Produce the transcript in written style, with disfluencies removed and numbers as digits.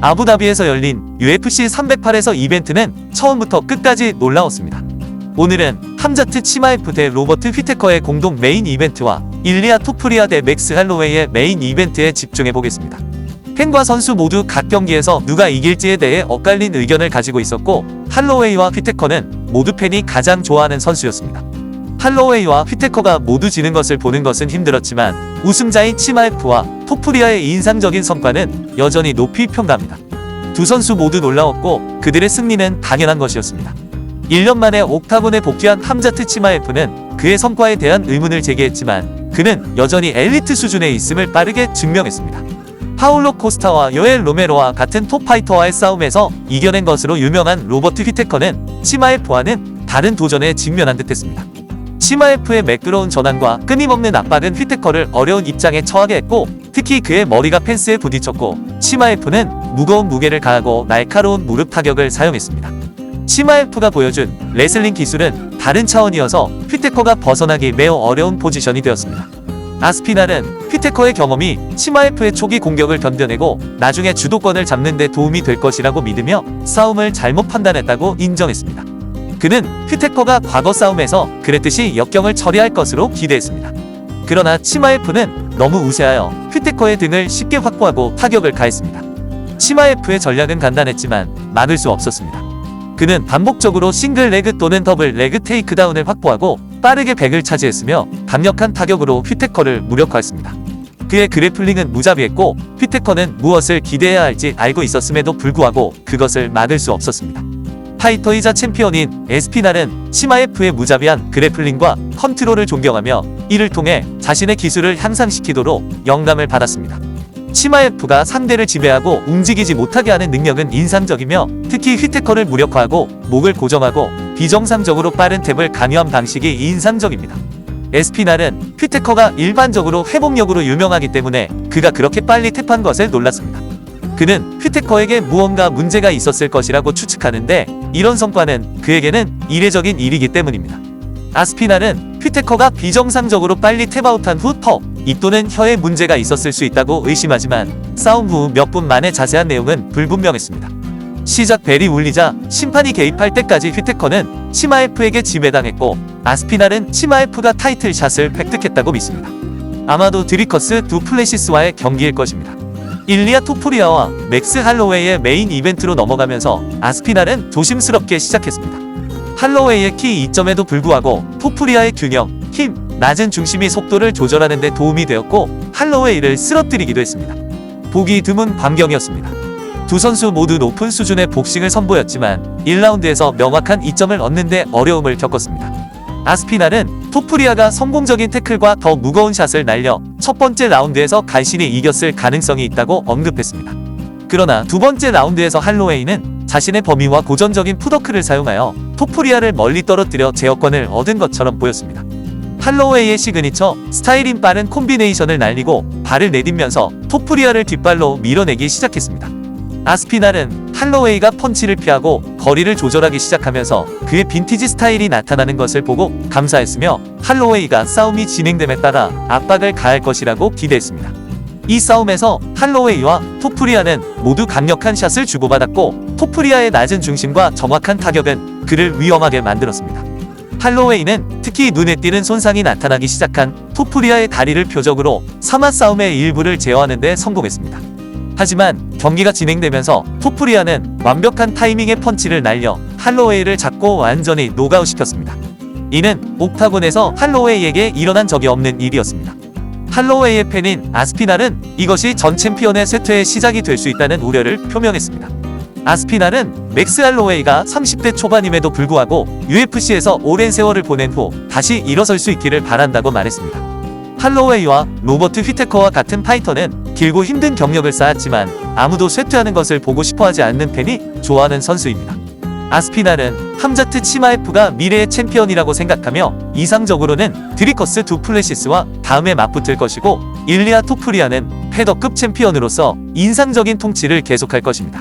아부다비에서 열린 UFC 308에서 이벤트는 처음부터 끝까지 놀라웠습니다. 오늘은 함자트 치마에프 대 로버트 휘테커의 공동 메인 이벤트와 일리아 토프리아 대 맥스 할로웨이의 메인 이벤트에 집중해보겠습니다. 팬과 선수 모두 각 경기에서 누가 이길지에 대해 엇갈린 의견을 가지고 있었고, 할로웨이와 휘테커는 모두 팬이 가장 좋아하는 선수였습니다. 할로웨이와 휘테커가 모두 지는 것을 보는 것은 힘들었지만 우승자인 치마에프와 토프리아의 인상적인 성과는 여전히 높이 평가합니다. 두 선수 모두 놀라웠고 그들의 승리는 당연한 것이었습니다. 1년 만에 옥타곤에 복귀한 함자트 치마에프는 그의 성과에 대한 의문을 제기했지만 그는 여전히 엘리트 수준에 있음을 빠르게 증명했습니다. 파울로 코스타와 요엘 로메로와 같은 톱파이터와의 싸움에서 이겨낸 것으로 유명한 로버트 휘테커는 치마에프와는 다른 도전에 직면한 듯했습니다. 치마에프의 매끄러운 전환과 끊임없는 압박은 휘테커를 어려운 입장에 처하게 했고, 특히 그의 머리가 펜스에 부딪혔고, 치마에프는 무거운 무게를 가하고 날카로운 무릎 타격을 사용했습니다. 치마에프가 보여준 레슬링 기술은 다른 차원이어서 휘테커가 벗어나기 매우 어려운 포지션이 되었습니다. 아스피날은 휘테커의 경험이 치마에프의 초기 공격을 견뎌내고 나중에 주도권을 잡는 데 도움이 될 것이라고 믿으며 싸움을 잘못 판단했다고 인정했습니다. 그는 휘테커가 과거 싸움에서 그랬듯이 역경을 처리할 것으로 기대했습니다. 그러나 치마에프는 너무 우세하여 휘테커의 등을 쉽게 확보하고 타격을 가했습니다. 치마에프의 전략은 간단했지만 막을 수 없었습니다. 그는 반복적으로 싱글 레그 또는 더블 레그 테이크다운을 확보하고 빠르게 백을 차지했으며 강력한 타격으로 휘테커를 무력화했습니다. 그의 그래플링은 무자비했고 휘테커는 무엇을 기대해야 할지 알고 있었음에도 불구하고 그것을 막을 수 없었습니다. 파이터이자 챔피언인 에스피날은 치마에프의 무자비한 그래플링과 컨트롤을 존경하며 이를 통해 자신의 기술을 향상시키도록 영감을 받았습니다. 치마에프가 상대를 지배하고 움직이지 못하게 하는 능력은 인상적이며 특히 휘테커를 무력화하고 목을 고정하고 비정상적으로 빠른 탭을 강요한 방식이 인상적입니다. 에스피날은 휘테커가 일반적으로 회복력으로 유명하기 때문에 그가 그렇게 빨리 탭한 것에 놀랐습니다. 그는 휘테커에게 무언가 문제가 있었을 것이라고 추측하는데 이런 성과는 그에게는 이례적인 일이기 때문입니다. 아스피날은 휘테커가 비정상적으로 빨리 탭아웃한 후 입 또는 혀에 문제가 있었을 수 있다고 의심하지만 싸움 후 몇 분 만에 자세한 내용은 불분명했습니다. 시작 벨이 울리자 심판이 개입할 때까지 휘테커는 치마에프에게 지배당했고 아스피날은 치마에프가 타이틀샷을 획득했다고 믿습니다. 아마도 드리커스 두 플래시스와의 경기일 것입니다. 일리아 토프리아와 맥스 할로웨이의 메인 이벤트로 넘어가면서 아스피날은 조심스럽게 시작했습니다. 할로웨이의 키 2점에도 불구하고 토프리아의 균형, 힘, 낮은 중심이 속도를 조절하는 데 도움이 되었고 할로웨이를 쓰러뜨리기도 했습니다. 보기 드문 광경이었습니다. 두 선수 모두 높은 수준의 복싱을 선보였지만 1라운드에서 명확한 이점을 얻는 데 어려움을 겪었습니다. 아스피날은 토프리아가 성공적인 태클과 더 무거운 샷을 날려 첫 번째 라운드에서 간신히 이겼을 가능성이 있다고 언급했습니다. 그러나 두 번째 라운드에서 할로웨이는 자신의 범위와 고전적인 푸더크를 사용하여 토프리아를 멀리 떨어뜨려 제어권을 얻은 것처럼 보였습니다. 할로웨이의 시그니처 스타일인 빠른 콤비네이션을 날리고 발을 내딛면서 토프리아를 뒷발로 밀어내기 시작했습니다. 아스피날은 할로웨이가 펀치를 피하고 거리를 조절하기 시작하면서 그의 빈티지 스타일이 나타나는 것을 보고 감사했으며 할로웨이가 싸움이 진행됨에 따라 압박을 가할 것이라고 기대했습니다. 이 싸움에서 할로웨이와 토프리아는 모두 강력한 샷을 주고받았고 토프리아의 낮은 중심과 정확한 타격은 그를 위험하게 만들었습니다. 할로웨이는 특히 눈에 띄는 손상이 나타나기 시작한 토프리아의 다리를 표적으로 3화 싸움의 일부를 제어하는 데 성공했습니다. 하지만 경기가 진행되면서 토프리아는 완벽한 타이밍의 펀치를 날려 할로웨이를 잡고 완전히 노가웃시켰습니다. 이는 옥타곤에서 할로웨이에게 일어난 적이 없는 일이었습니다. 할로웨이의 팬인 아스피날은 이것이 전 챔피언의 쇠퇴의 시작이 될 수 있다는 우려를 표명했습니다. 아스피날은 맥스 할로웨이가 30대 초반임에도 불구하고 UFC에서 오랜 세월을 보낸 후 다시 일어설 수 있기를 바란다고 말했습니다. 할로웨이와 로버트 휘테커와 같은 파이터는 길고 힘든 경력을 쌓았지만 아무도 쇠퇴하는 것을 보고 싶어하지 않는 팬이 좋아하는 선수입니다. 아스피날은 함자트 치마에프가 미래의 챔피언이라고 생각하며 이상적으로는 드리커스 두 플래시스와 다음에 맞붙을 것이고 일리아 토프리아는 패더급 챔피언으로서 인상적인 통치를 계속할 것입니다.